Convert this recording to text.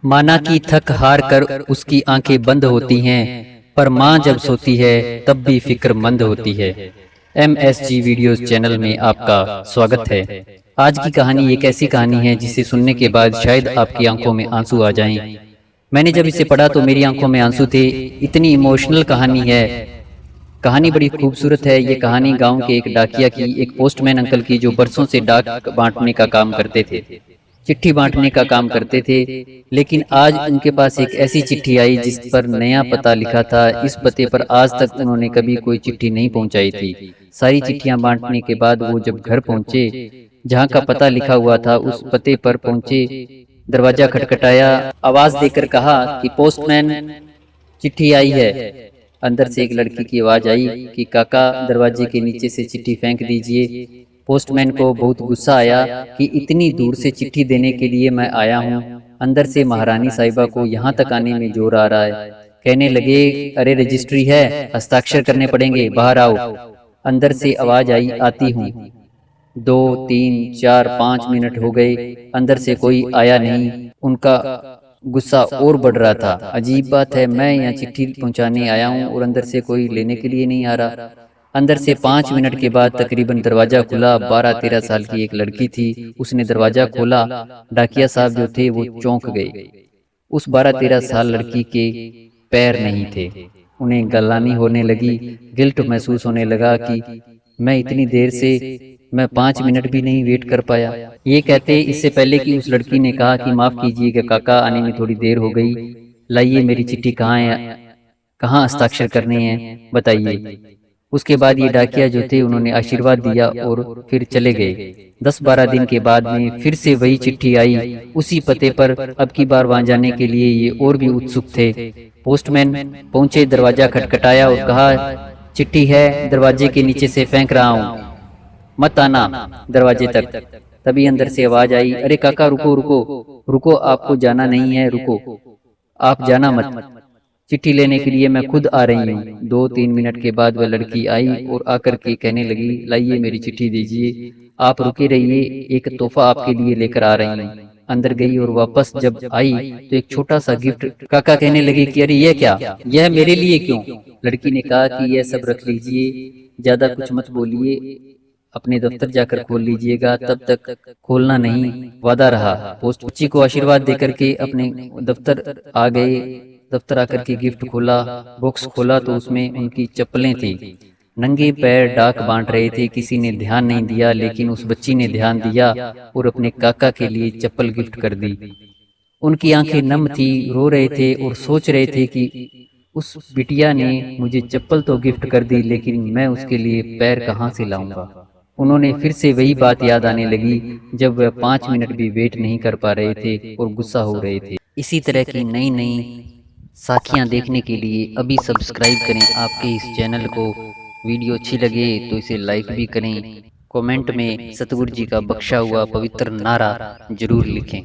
माना कि थक हार कर उसकी आंखें बंद होती हैं, पर माँ जब सोती है तब भी फिक्रमंद होती है। MSG वीडियोस चैनल में आपका स्वागत है। आज की कहानी एक ऐसी कहानी है जिसे सुनने के बाद शायद आपकी आंखों में आंसू आ जाएं। मैंने जब इसे पढ़ा तो मेरी आंखों में आंसू थे। इतनी इमोशनल कहानी है। कहानी बड़ी खूबसूरत है। ये कहानी गांव के एक डाकिया की, एक पोस्टमैन अंकल की, जो बरसों से डाक बांटने का काम करते थे, चिट्ठी बांटने का काम करते थे। लेकिन आज उनके पास एक ऐसी चिट्ठी आई जिस पर नया पता लिखा था। इस पते पर आज तक उन्होंने कभी कोई चिट्ठी नहीं पहुंचाई थी। सारी चिट्ठियां बांटने के बाद वो जब घर पहुंचे, जहां का पता लिखा हुआ था, उस पते पर पहुंचे, दरवाजा खटखटाया, आवाज देकर कहा कि पोस्टमैन, चिट्ठी आई है। अंदर से एक लड़की की आवाज आई कि काका, दरवाजे के नीचे से चिट्ठी फेंक दीजिए। पोस्टमैन को बहुत गुस्सा आया कि इतनी दूर से चिट्ठी देने के लिए मैं आया हूँ। अंदर से महारानी साहिबा को यहाँ तक आने में जोर आ रहा है। कहने लगे, अरे रजिस्ट्री है, हस्ताक्षर करने पड़ेंगे, बाहर आओ। अंदर से आवाज आई, आती हूँ। 2, 3, 4, 5 मिनट हो गए, अंदर से कोई आया नहीं। उनका गुस्सा और बढ़ रहा था। अजीब बात है, मैं यहाँ चिट्ठी पहुंचाने आया हूँ और अंदर से कोई लेने के लिए नहीं आ रहा। अंदर से 5 मिनट के बाद तकरीबन दरवाजा खुला। 12-13 साल की एक लड़की थी। उसने दरवाजा खोला। डाकिया साहब जो थे वो चौंक गए। उस 12-13 साल लड़की के पैर नहीं थे। उन्हें गलानी होने लगी। गिल्ट महसूस होने लगा कि मैं इतनी देर से, मैं 5 मिनट भी नहीं वेट कर पाया। ये कहते इससे पहले कि उस लड़की ने कहा कि माफ कीजिएगा काका, आने में थोड़ी देर हो गई। लाइए मेरी चिट्ठी कहाँ है, कहाँ हस्ताक्षर करने हैं, बताइए। उसके बाद ये डाकिया जो थे उन्होंने आशीर्वाद दिया और फिर चले गए। 10-12 दिन के बाद में फिर से वही चिट्ठी आई, उसी पते पर। अब की बार वहां जाने के लिए ये और भी उत्सुक थे। पोस्टमैन पहुंचे, दरवाजा खटखटाया और कहा, चिट्ठी है, दरवाजे के नीचे से फेंक रहा हूँ, मत आना दरवाजे तक। तभी अंदर से आवाज आई, अरे काका रुको रुको रुको, आपको जाना नहीं है, रुको, आप जाना मत, चिट्ठी लेने के लिए मैं खुद आ रही हूँ। 2-3 मिनट के बाद वह लड़की आई और आकर के कहने लगी, लाइए मेरी चिट्ठी दीजिए, आप रुके रहिए, एक तोहफा आपके लिए लेकर आ रही हूँ। अंदर गई और वापस जब आई तो एक छोटा सा गिफ्ट। काका कहने लगे कि अरे यह क्या, यह मेरे लिए क्यों? लड़की ने कहा कि यह सब रख लीजिए, ज्यादा कुछ मत बोलिए, अपने दफ्तर जाकर खोल लीजिएगा, तब तक खोलना नहीं, वादा रहा। पोस्ट बच्ची को आशीर्वाद देकर के अपने दफ्तर आ गए। दफ्तर आकर के गिफ्ट खोला, बॉक्स खोला तो उसमें उनकी चप्पलें थी। नंगे पैर डाक बांट रहे थे, किसी ने ध्यान नहीं दिया, लेकिन उस बच्ची ने ध्यान दिया और अपने काका के लिए चप्पल गिफ्ट कर दी। उनकी आंखें नम थी, रो रहे थे और सोच रहे थे कि उस बिटिया ने मुझे चप्पल तो गिफ्ट कर दी, लेकिन मैं उसके लिए पैर कहाँ से लाऊंगा। उन्होंने फिर से वही बात याद आने लगी जब वह 5 मिनट भी वेट नहीं कर पा रहे थे और गुस्सा हो रहे थे। इसी तरह की नई नई साखियाँ देखने के लिए अभी सब्सक्राइब करें आपके इस चैनल को। वीडियो अच्छी लगे तो इसे लाइक भी करें। कमेंट में सतगुरु जी का बख्शा हुआ पवित्र नारा जरूर लिखें।